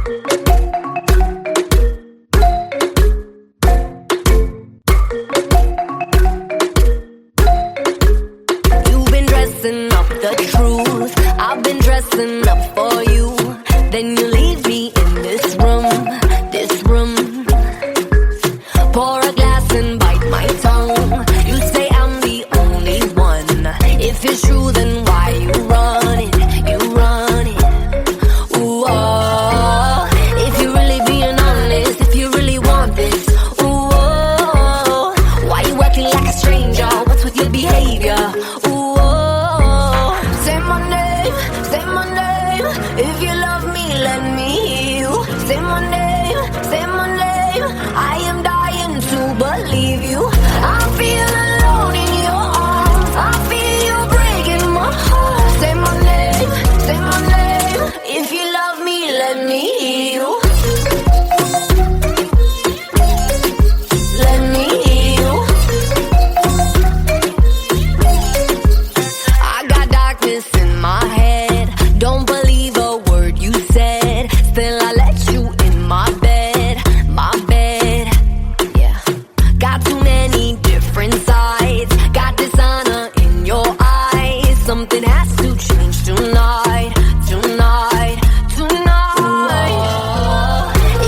You've been dressing up the truth, I've been dressing up for you. Then you leave me in this room, this room. Pour a glass and bite my tongue. You say I'm the only one. If it's true, then why you run it? You run it. Ooh, oh. If you're really being honest, if you really want this, ooh, oh. Why you acting like a stranger? What's with your behavior? Ooh, oh. Say my name, say my name. If you love me, let me hear you. Say my name, say my name. I am dying to believe you. I feel alone in your arms. I feel you breaking my heart. Say my name, say my name. If you love me, let me hear you. Let me hear you. I got darkness in my head. Don't believe a word you said. Still I let you in my bed, my bed. Yeah. Got too many different sides. Got dishonor in your eyes. Something has to change tonight, tonight, tonight. Ooh,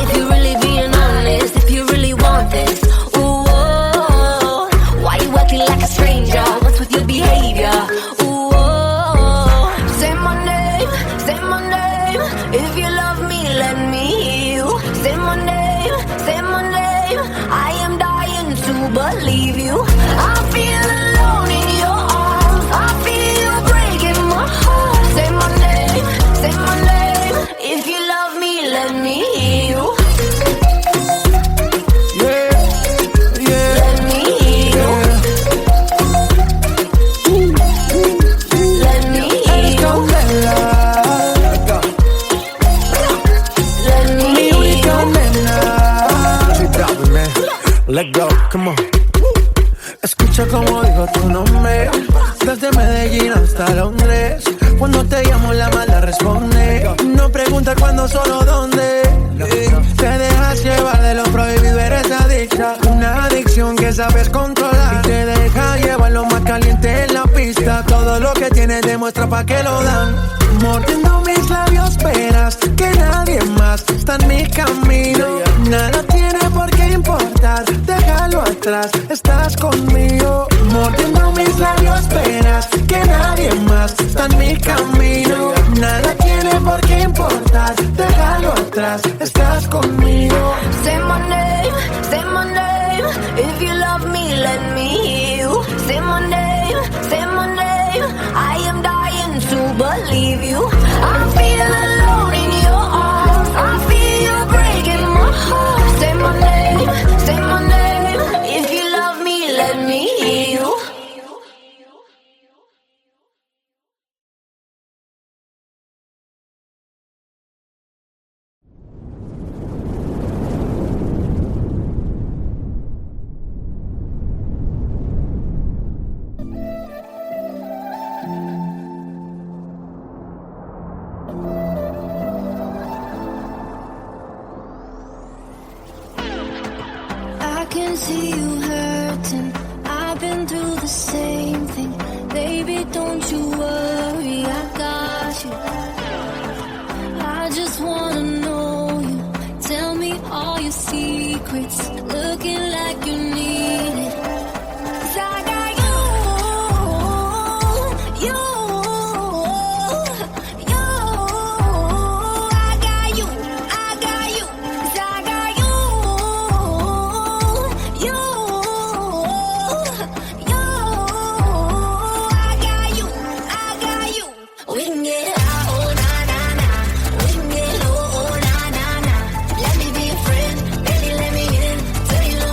if you're really being honest, if you really want this, ooh, oh. Why you acting like a stranger? What's with your behavior? Ooh, oh. Say my name, say my name. If you love me, let me hear you. Say my name, say my name. I am dying to believe you. I feel alone in your arms. I feel you breaking my heart. Say my name, say my name. If you love me, let me hear you. Yeah, yeah, Let me hear you. Let me hear you. Let me mi hear única you. nena. She drop it, man. Let go, come on. Escucha como digo tu nombre, desde Medellín hasta Londres. Cuando te llamo la mala responde. No pregunta cuándo, solo dónde. Te dejas llevar de lo prohibido, eres adicta. Una adicción que sabes controlar. Y te deja llevar lo más caliente en la pista. Todo lo que tienes demuestra pa' que lo dan. Mordiendo mis labios, verás que nadie más está en mi camino. Nada tiene por qué importar, déjalo atrás, estás conmigo. Mordiendo mis labios, verás que nadie más está en mi camino. Nada tiene por qué importar, déjalo atrás, estás conmigo. Say my name, say my name. If you love me, let me hear you. Say my name, say my name. I am dying to believe you. I feel alone in your arms. I feel you breaking my heart. Say my name, say my name. If you love me, let me hear you. I can see you hurting. I've been through the same thing. Baby, don't you worry, I got you. I just wanna know you. Tell me all your secrets. Looking like you need it. 'Cause I got you. I got you. 'Cause I got you. We can get high, oh na na na. We can get low, oh na na na. Let me be your friend, baby, let me in. Tell you no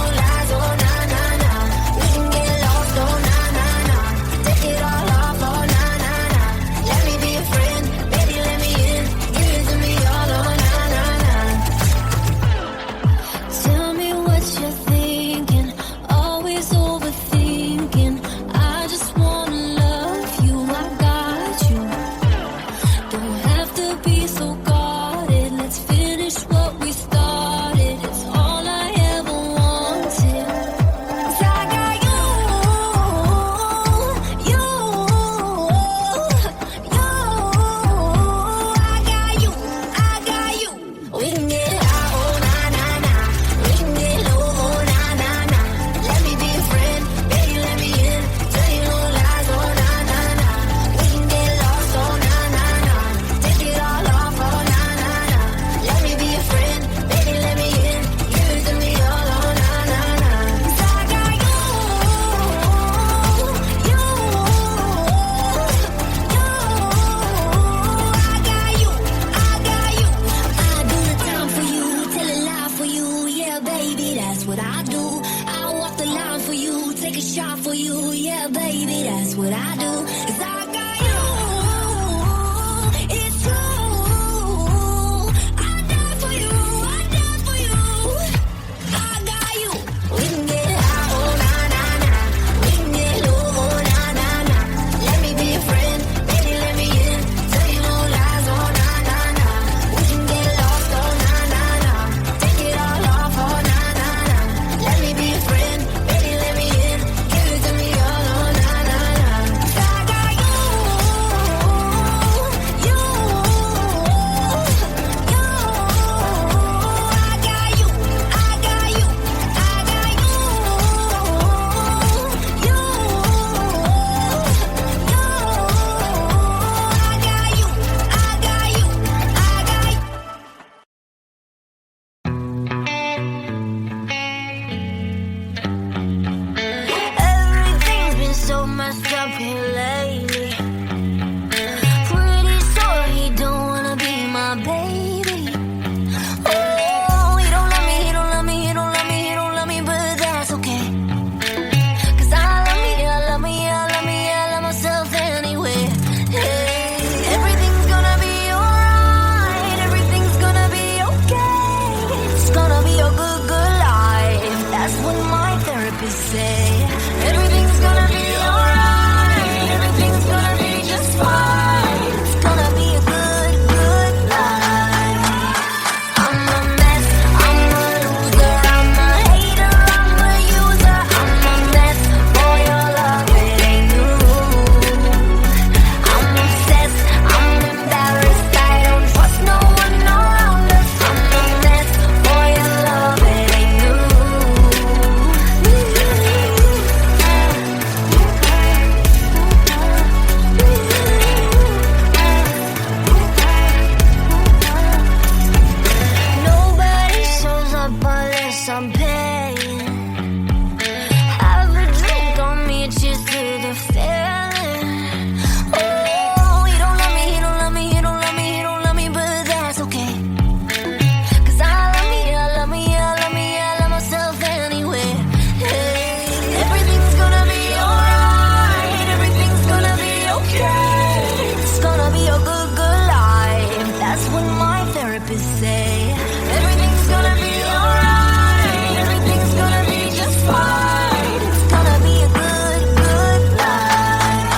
say everything's gonna be alright, everything's gonna be just fine. It's gonna be a good, good life.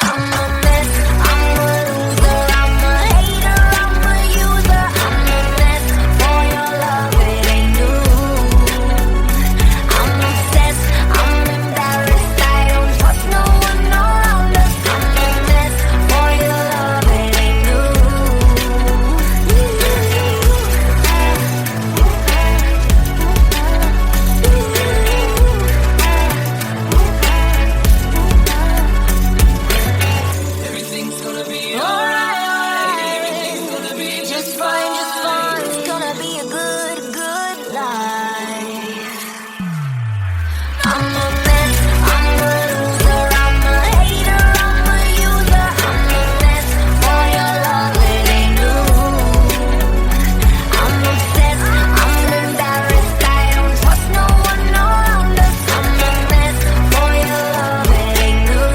I'm a mess, I'm a loser, I'm a hater, I'm a user. I'm a mess for your love, it ain't new. I'm obsessed, I'm embarrassed, I don't trust no one around us. I'm a mess for your love, it ain't new. Everything's gonna be Alright, everything's gonna be just fine, just fine. It's gonna be a good, good life. I'm a mess, I'm a loser, I'm a hater, I'm a user. I'm a mess for your love, it ain't new. I'm obsessed, I'm embarrassed, I don't trust no one around us. I'm a mess for your love, it ain't new.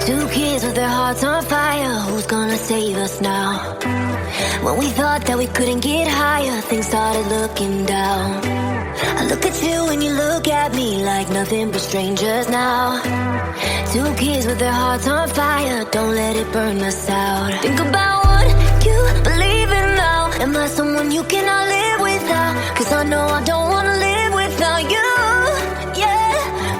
Two kids with their hearts on fire, who's gonna save us now? When we thought that we couldn't get higher, things started looking down. I look at you and you look at me like nothing but strangers now. Two kids with their hearts on fire, don't let it burn us out. Think about what you believe in now. Am I someone you cannot live without? 'Cause I know I don't wanna live without you. Yeah,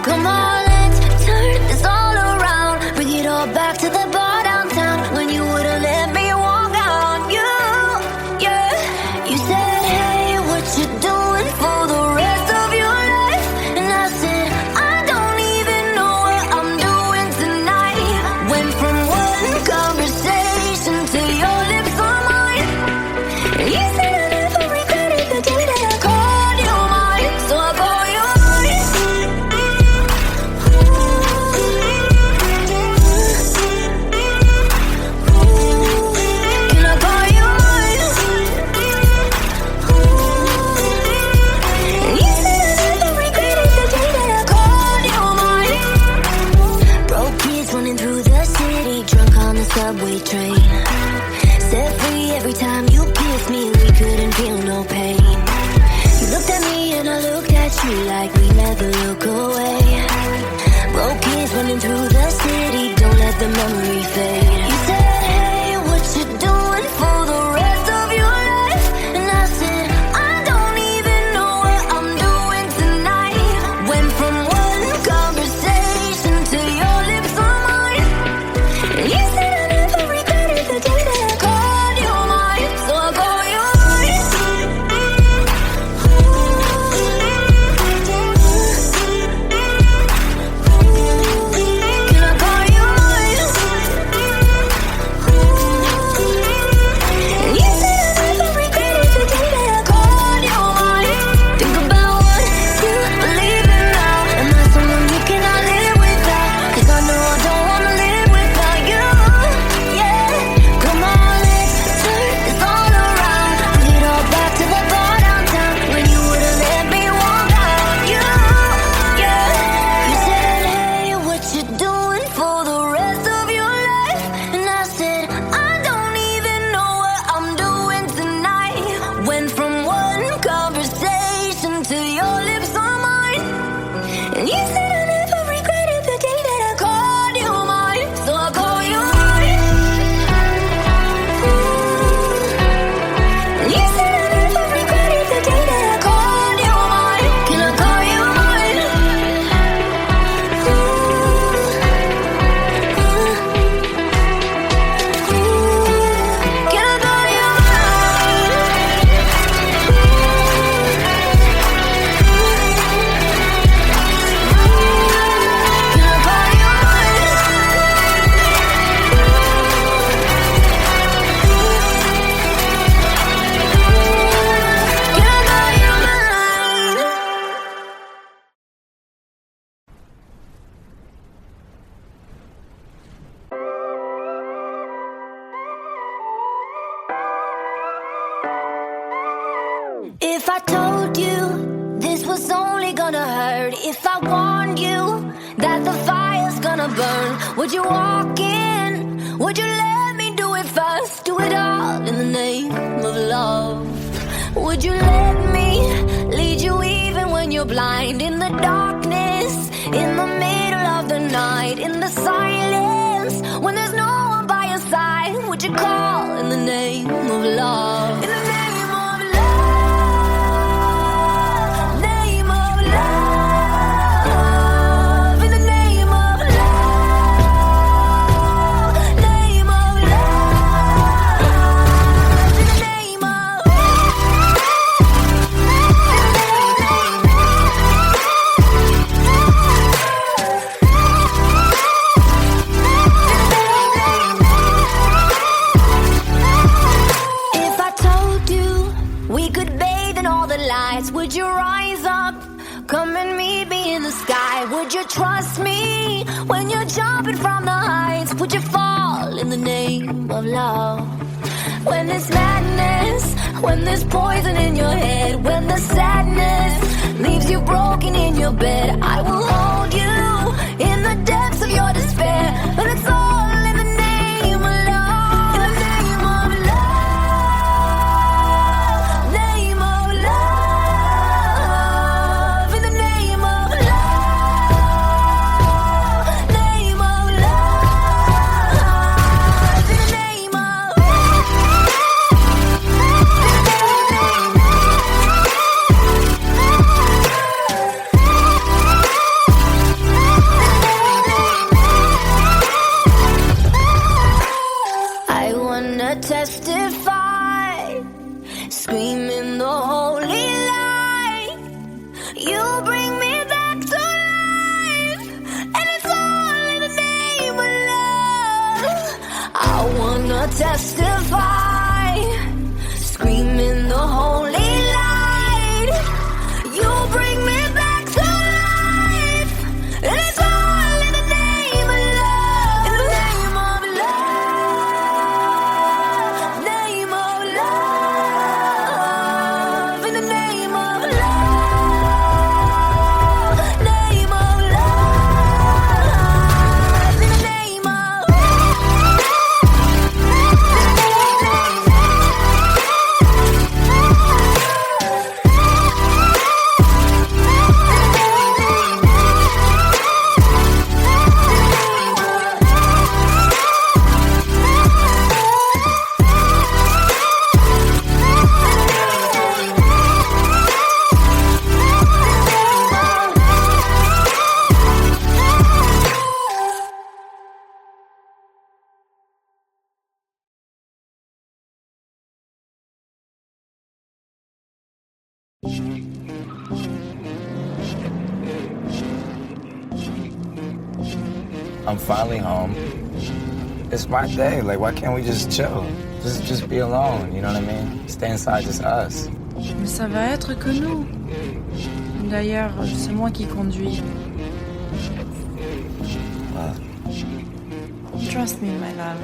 come on, let's turn this all around. Bring it all back to the bar downtown when you would've let me walk out. Yeah, you said, hey, what you doing for the rest of your life? And I said, I don't even know what I'm doing tonight. Went from one conversation to your lips on mine. And you said I never regretted the day that I called you mine. So I call you mine. Can I call you mine? And you said I never regretted the day that I called you mine. Broke kids running through the city, drunk on the subway train. Set free every time you kissed me, we couldn't feel no pain. You looked at me and I looked at you like we never look away. Broke kids running through the city, don't let the memory fade. You said, hey, what you doing for the rest of your life? And I said, I don't even know what I'm doing tonight. Went from one conversation to your lips on mine. And you said I never regretted the day that I called you mine. So I call you mine. Can I call you mine? And you said I never regretted the day that I called you mine. Think about what you believe in now. Am I someone you cannot live without? 'Cause I know I don't wanna live without you. Yeah, come on, let's turn this all around. Bring it all back to the bar downtown when you would've let me walk out. Yeah, you said, hey, what you doing for the rest of your life? And I said, I don't even know what I'm doing tonight. Went from one conversation to your lips on mine. And you said I never regretted the day that I called you mine. So I call you mine. And you said I never regretted the day that I called you mine. Can I call you mine? Can I call you mine? If I told you this was only gonna hurt, if I warned you that the fire's gonna burn, would you walk in? Would you let me do it first? Do it all in the name of love. Would you let me lead you even when you're blind? In the darkness, in the middle of the night, in the silence, when there's no one by your side, would you call in the name of love? In the name would you rise up? Come and meet me in the sky. Would you trust me when you're jumping from the heights? Would you fall in the name of love? When there's madness, when there's poison in your head, when the sadness leaves you broken in your bed, I will hold you in the depths of your despair. And it's all in the name of love. In the name of love. Testify, screaming the holy light. You bring me back to life, and it's all in the name of love. I wanna testify, screaming the holy light. You bring me back to life, and it's all in the name of love. In the name of love. I'm finally home. It's my day. Like, why can't we just chill? Just be alone, you know what I mean? Stay inside, just us. Mais ça va être que nous. D'ailleurs, c'est moi qui conduis. Trust me, my love.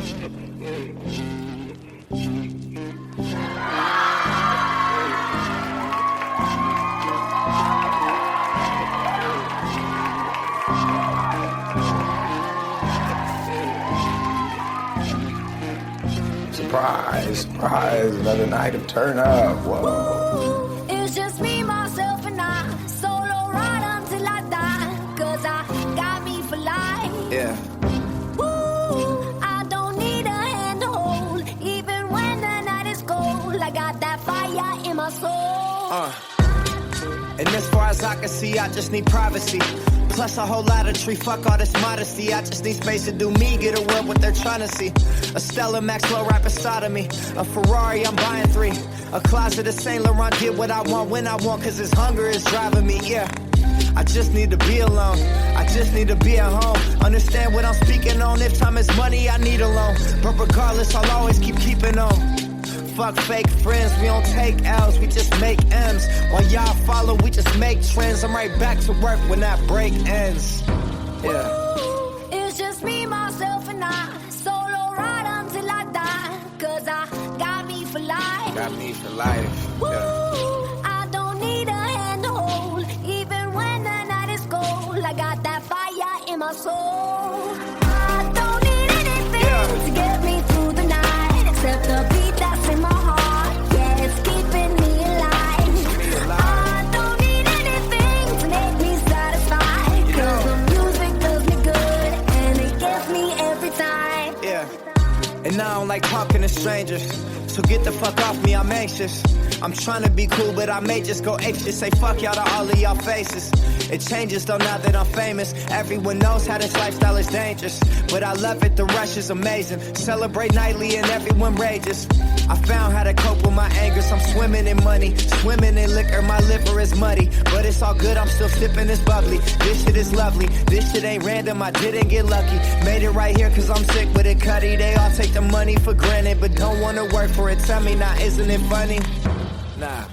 Surprise, surprise, another night of turn up, whoa. It's just me, myself, and I, solo ride until I die, 'cause I got me for life. Yeah. Woo, I don't need a hand to hold, even when the night is cold, I got that fire in my soul. And as far as I can see, I just need privacy. Plus a whole lot of tree, fuck all this modesty. I just need space to do me, get away what they're trying to see. A Stella Maxwell right beside of me. A Ferrari, I'm buying 3. A closet of Saint Laurent, get what I want when I want, 'cause this hunger is driving me, yeah. I just need to be alone. I just need to be at home. Understand what I'm speaking on. If time is money, I need a loan. But regardless, I'll always keeping on. Fuck fake friends, we don't take L's, we just make M's. While y'all follow, we just make trends. I'm right back to work when that break ends. Yeah. It's just me, myself, and I, solo ride until I die, 'cause I got me for life. Got me for life, yeah. I I got that fire in my soul. I don't need anything to get me through the night except the beat that's in my heart. Yeah, it's keeping me alive. I don't need anything to make me satisfied, 'cause the music does me good and it gets me every time. Yeah. And I don't like talking to strangers, so get the fuck off me, I'm anxious. I'm trying to be cool, but I may just go apeshit. Say fuck y'all to all of y'all faces. It changes though now that I'm famous. Everyone knows how this lifestyle is dangerous, but I love it, the rush is amazing. Celebrate nightly and everyone rages. I found how to cope with my angers. I'm swimming in money, swimming in liquor. My liver is muddy, but it's all good, I'm still sipping this bubbly. This shit is lovely, this shit ain't random, I didn't get lucky. Made it right here 'cause I'm sick with it, cutty. They all take the money for granted, but don't wanna work for it. Tell me now, isn't it funny? Nah.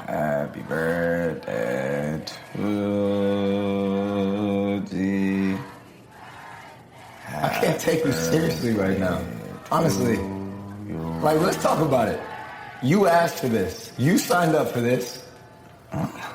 Happy birthday to thee. I can't take you seriously right now. Honestly. Like, let's talk about it. You asked for this. You signed up for this.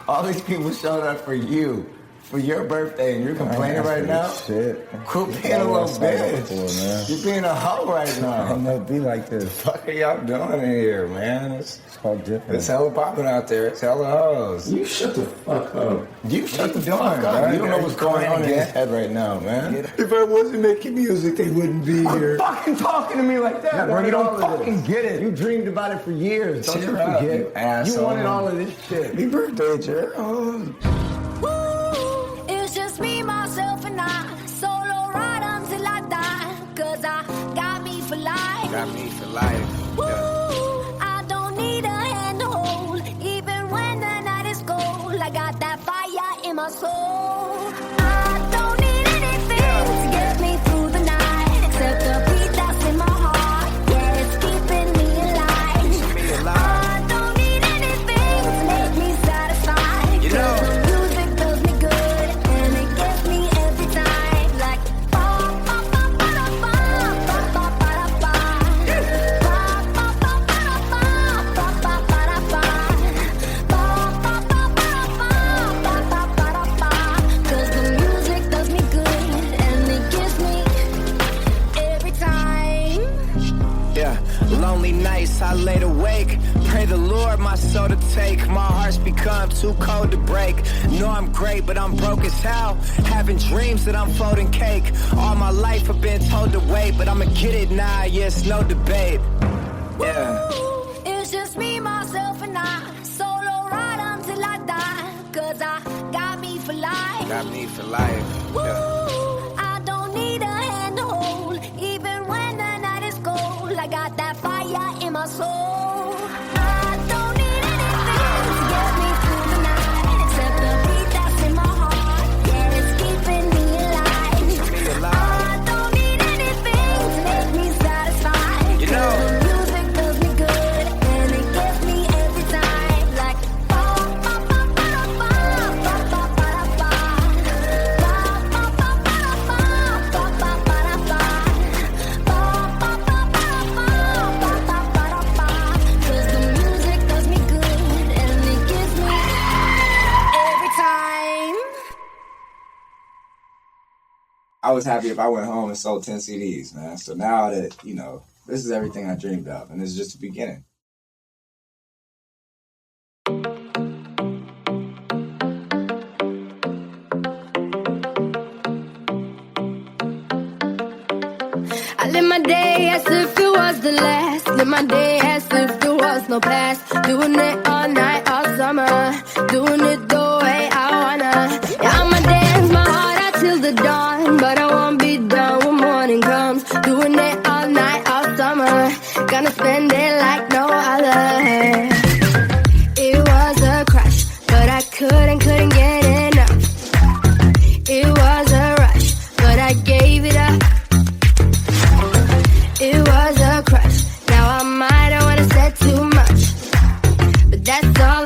All these people showed up for you, for your birthday, and you're complaining right now? Shit. Quit being a little bitch. You're being a hoe right now. I'm gonna be like this. Fuck are y'all doing in here, man? It's all different. It's hella popping out there. It's hella hoes. You shut the fuck up. You shut the fuck up. You don't know what's going on in his head right now, man. If I wasn't making music, they wouldn't be here. Quit fucking talking to me like that, bro. You don't fucking get it. You dreamed about it for years. Don't you forget? You asshole. You wanted all of this shit. Happy birthday, Gerald. Woo, it's just me, myself, and I. Solo ride until I die, 'cause I got me for life. Got me for life. Woo, I don't need a hand to hold, even when the night is cold. I got that fire in my soul. I don't need anything to get me through the night except the beat that's in my heart. Yeah, it's keeping me alive. I don't need anything to make me satisfied, 'cause the music does me good and it gets me every time. Like ba ba ba ba ba ba ba ba ba ba ba ba ba ba ba ba ba. 'Cause the music does me good and it gives me every time. Yeah, lonely nights I laid awake. Pray the Lord my soul to take. My heart's become too cold to break. Know I'm great, but I'm broke as hell. Having dreams that I'm folding cake. All my life I've been told to wait, but I'ma get it now, yes, no debate. Yeah. It's just me, myself, and I. Solo ride until I die, 'cause I got me for life. Got me for life. Woo, I don't need a hand to hold, even when the night is cold. I got that fire in my soul. I don't need anything to get me through the night except the beat that's in my heart. Yeah, it's keeping me alive. I don't need anything to make me satisfied, 'cause the music does me good and it gets me every time. Like ba ba ba ba ba ba ba ba ba. Cause the music does me good and it gives me every time. I was happy if I went home and sold 10 CDs, man. So now that, you know, this is everything I dreamed of, and this is just the beginning. I live my day as if it was the last. Live my day as if there was no past. Doing it all night, all summer. Doing it the way I wanna. Yeah, I'ma dance my heart out till the dawn, but I won't be done when morning comes. Doing it all night, all summer. Gonna spend it like no other. It was a crush, but I couldn't get enough. It was a rush, but I gave it up. It was a crush. Now I might have wanna said too much, but that's all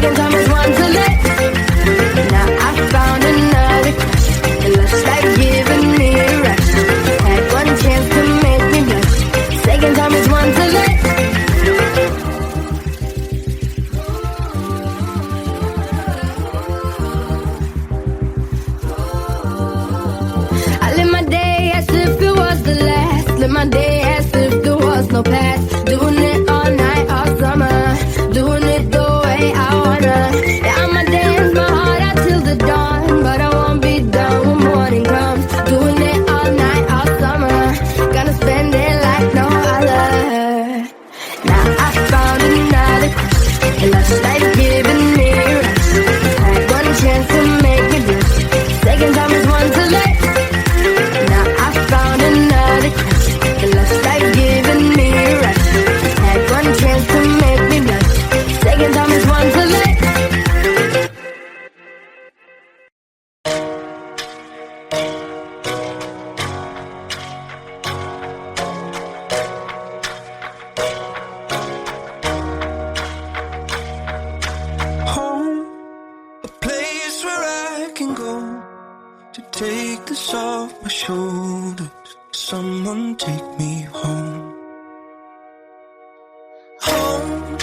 Second time is one too late. Now I found another crush. The lush life giving me a rush. Had one chance to make me blush. Second time is one too late. I live my day as if it was the last. Live my day as if there was no past. Doing it all night, all summer. Doing it the way I wanna. Yeah, I'ma dance my heart out till the dawn. But I won't be done when morning comes. Doing it all night, all summer. Gonna spend it like no other. Now I found another crush. A lush life giving me a rush. Had one chance to make me blush. Second time is one too late. Now I found another crush. The lush life giving me a rush. Had one chance to make me blush. Second time is one too late. Home, a place where I can go to take this off my shoulders. Someone take me home. Home,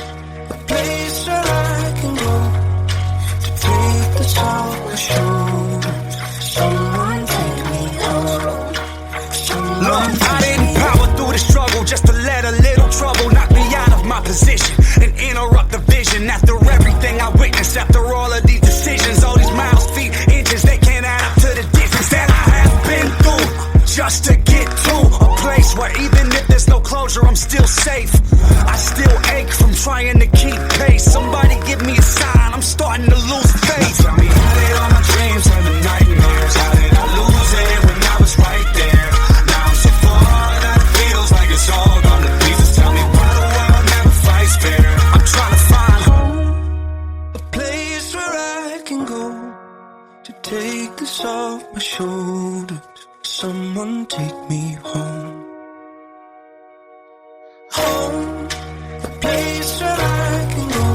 a place where I can go to take this off my shoulders. Someone take me home. Look, I didn't power through the struggle just to let a little trouble knock me out of my position and interrupt the vision. After everything I witnessed, after all of these decisions, all these miles, feet, inches, they can't add up to the distance that I have been through just to get to a place where even if there's no closure, I'm still safe. I still ache from trying to keep pace. Somebody give me a sign, I'm starting to lose faith. Tell me, how did all my dreams turn to nightmares? How did I lose it when I was right there? Now I'm so far that it feels like it's all gone to pieces. Tell me, why the world never fights fair? I'm trying to find home, A place where I can go to take this off my shoulders. Someone take me home. Home, a place where I can go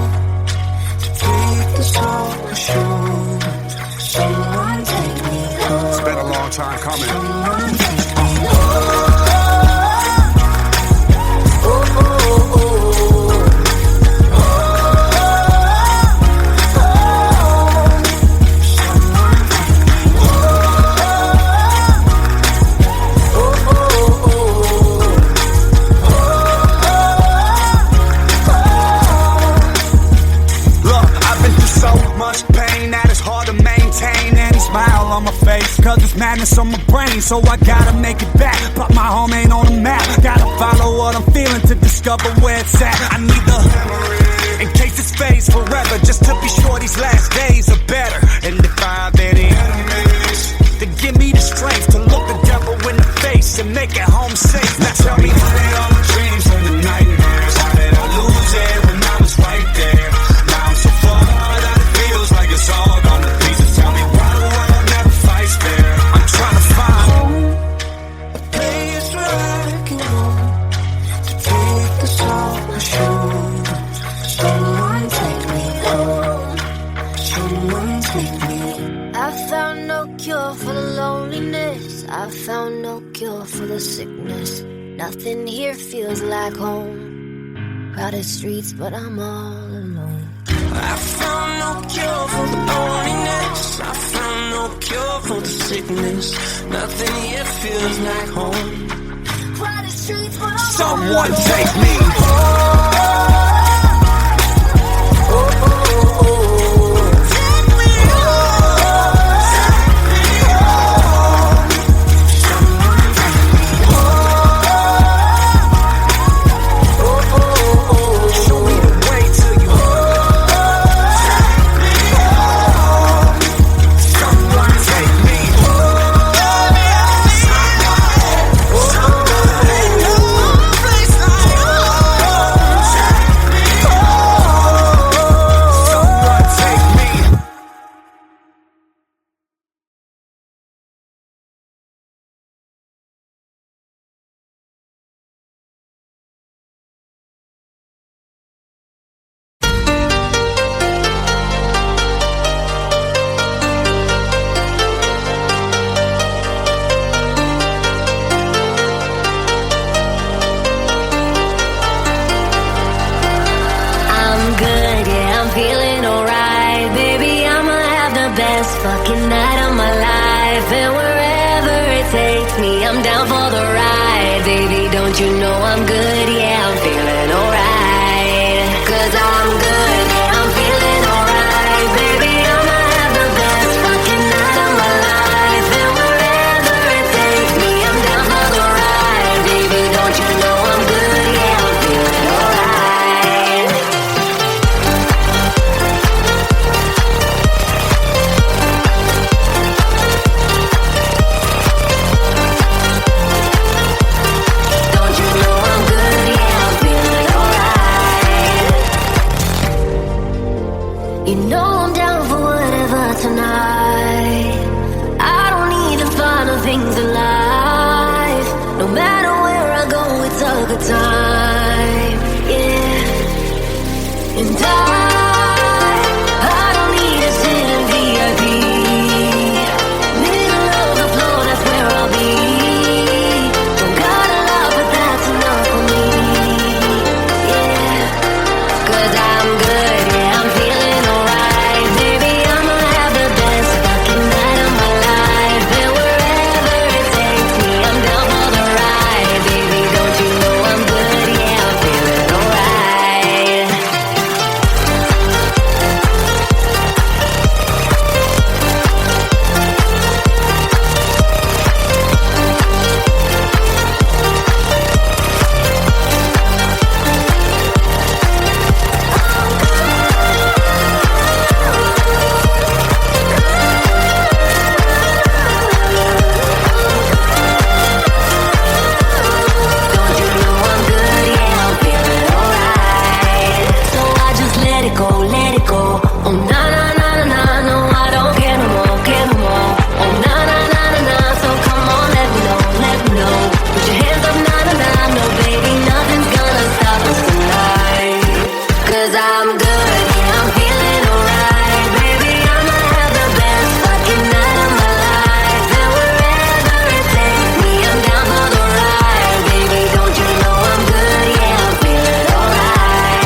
to take this off my shoulders. Someone take me home. It's been a long time coming. Someone take me home. Cause it's madness on my brain, so I gotta make it back. But my home ain't on the map. Gotta follow what I'm feeling to discover where it's at. I need the in case this fades forever, just to be sure these last days are better. And if I have any enemies, then give me the strength to look the devil in the face and make it home safe. Now tell me, how did all my dreams turn to nightmares? How did I lose it when I was right there? Now I'm so far that it feels like it's all gone to pieces. Tell me, why the world never fights fair? I'm trying to find home, A place where I can go to take this off my shoulders. Someone take me home. Someone take me. I found no cure for the loneliness. I found no cure for the sickness. Nothing here feels like home. Crowded streets, but I'm all alone. I found no cure for the loneliness. I found no cure for the sickness. Nothing here feels like home. Crowded streets, but I'm someone take me best fucking night of my life. And wherever it takes me, I'm down for the ride. Baby, don't you know I'm good? Yeah, I'm feeling alright. 'Cause I'm good, yeah, I'm feeling alright. Baby, I'ma have the best fucking night of my life. And wherever it takes me, I'm down for the ride. Baby, don't you know I'm good? Yeah, I'm feeling alright. Don't you know I'm good? Yeah, I'm feeling alright. You know I'm down for whatever tonight. I don't need the final things in life. No matter where I go, it's a good time. Yeah. And I don't need to sit in VIP. Middle of the floor, that's where I'll be. Don't got a lot, but that's enough for me. Yeah. 'Cause I'm good, yeah, I'm feeling alright. Baby, I'ma have the best fucking night of my life. And wherever it takes me, I'm down for the ride. Baby, don't you know I'm good? Yeah, I'm feeling alright. Don't you know I'm good? Yeah, I'm feeling alright. So I just let it go, let it go. Oh na na na na na, no I don't care no more, care no more. Oh na na na na na, so come on, let me know, let me know. Put your hands up, na na na, no baby, nothing's gonna stop us tonight. 'Cause I'm good, yeah, I'm feeling alright. Baby, I'ma have the best fucking night of my life. And wherever it takes me, I'm down for the ride. Baby, don't you know I'm good? Yeah, I'm feeling alright.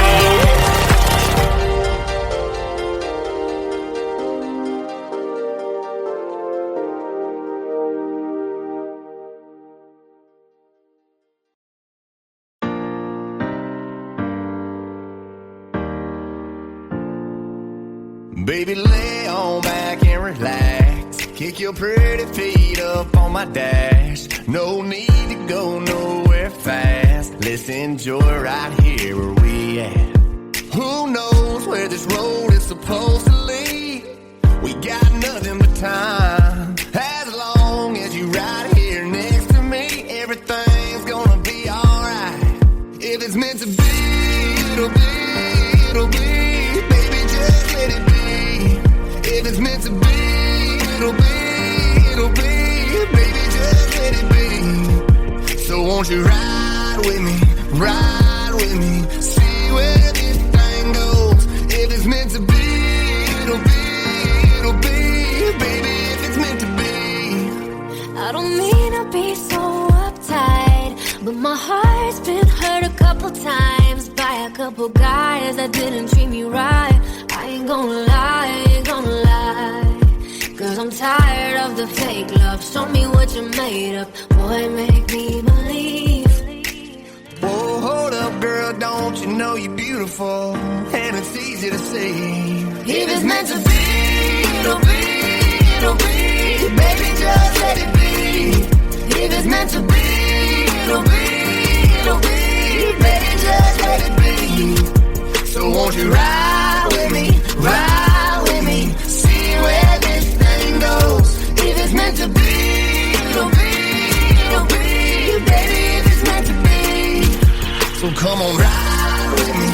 Baby, lay on back and relax. Kick your pretty feet up on my dash. No need to go nowhere fast. Let's enjoy right here where we at. Who knows where this road is supposed to lead? We got nothing but time. As long as you right here next to me, everything's gonna be alright. If it's meant to be, it'll be, it'll be. Baby, just let it be. If it's meant to be, it'll be, it'll be. Baby, just let it be. So won't you ride with me, ride with me, see where this thing goes. If it's meant to be, it'll be, it'll be. Baby, if it's meant to be. I don't mean to be so uptight, but my heart's been hurt a couple times by a couple guys that didn't treat me right. I ain't gonna lie, I ain't gonna lie. 'Cause I'm tired of the fake love. Show me what you made of, boy, make me believe. Whoa, hold up, girl, don't you know you're beautiful? And it's easy to see. If it's meant to be, it'll be, it'll be. Baby, just let it be. If it's meant to be, it'll be, it'll be. Baby, just let it be. So won't you ride with me, ride with me, see where this thing goes. If it's meant to be, it'll be, it'll be. Baby, if it's meant to be. So come on, ride with me,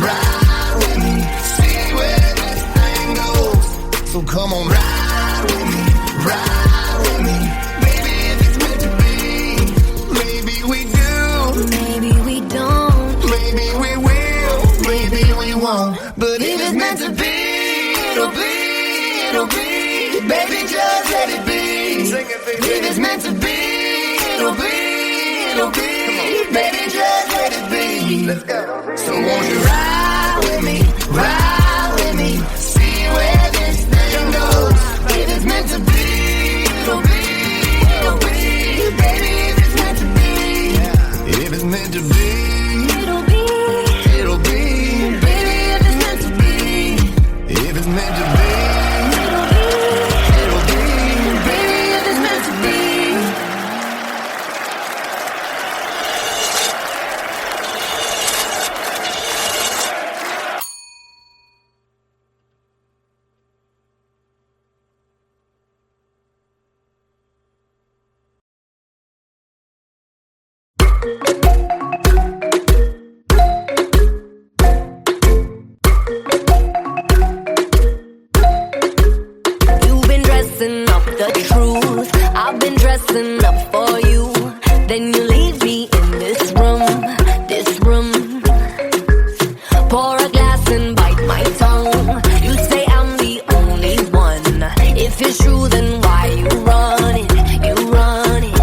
ride with me, see where this thing goes. So come on, ride with me, ride with me. Baby, if it's meant to be, maybe we do, Maybe we don't, maybe we will, maybe we won't. But if it's meant to be, it'll be, it'll be. Baby, just let it be. If it's meant to be, it'll be, it'll be. Baby, just let it be. Let's go. So won't you ride with me, see where this thing goes. You've been dressing up the truth. I've been dressing up for you. Then you leave me in this room, this room. Pour a glass and bite my tongue. You say I'm the only one. If it's true, then why you run it? You run it.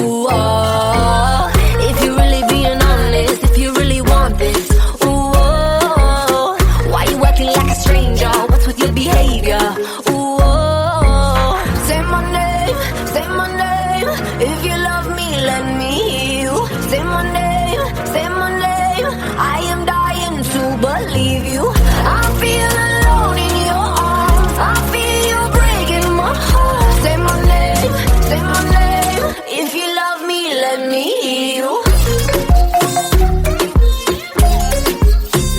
Ooh, oh. If you're really being honest, if you really want this, ooh, oh. Why you acting like a stranger? What's with your behavior? Ooh, oh. Say my name, say my name. If you love me, let me hear you. Say my name, say my name. I am dying to believe you. I feel alone in your arms. I feel you breaking my heart. Say my name, say my name. If you love me, let me hear you.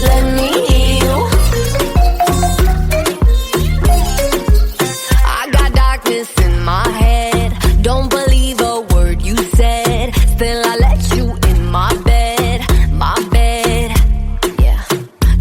Let me hear you. I got darkness in my head. Don't believe a word you said. Still I let you in my bed, my bed. Yeah.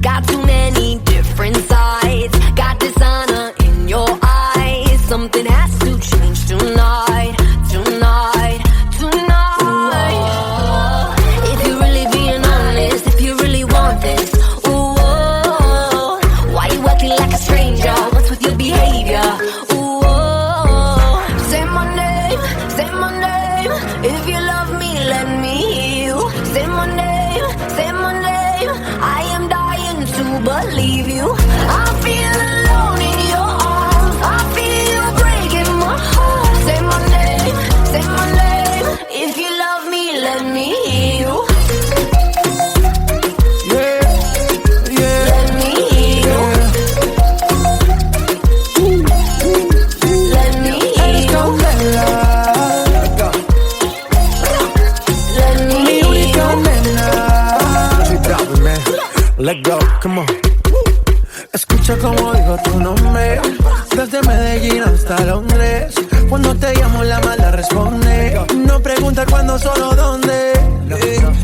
Got too many different sides. Got dishonor in your eyes. Something has to change tonight, tonight, tonight. Ooh, if you're really being honest, if you really want this, ooh, oh, why you acting like a stranger? What's with your behavior? Ooh, oh, say my name, say my name. If you love me, let me hear you. Say my name, say my name. I am dying to believe you. I feel alone in your arms. I feel you breaking my heart. Say my name, say my name. If you love me, let me hear you. Yeah, yeah, Let me hear you. Let me hear you. Let me hear you. Let go, come on. Escucha como digo tu nombre. Desde Medellín hasta Londres. Cuando te llamo la mala responde. No pregunta cuándo, solo dónde.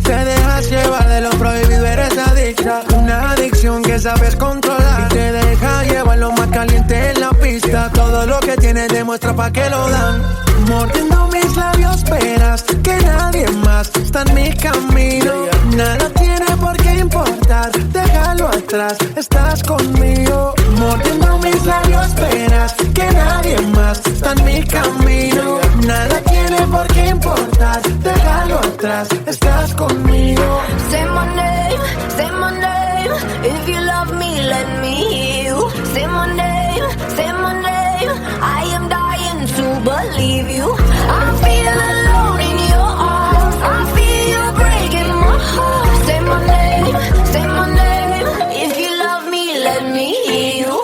Te dejas llevar de lo prohibido, eres adicta. Una adicción que sabes controlar. Y te deja llevar lo más caliente en la pista. Todo lo que tienes demuestra pa' que lo dan. Mordiendo mis labios verás que nadie más está en mi camino. Nada tiene por qué importar, déjalo atrás, estás conmigo. Mordiendo mis labios verás que nadie más está en mi camino. Nada tiene por qué importar, déjalo atrás, estás conmigo. Say my name, say my name. If you love me, let me hear you. Say my name, say my name. I am dying to believe you. I feel alone in your arms. I feel you breaking my heart. Say my name, say my name. If you love me, let me hear you.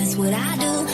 that's what I do.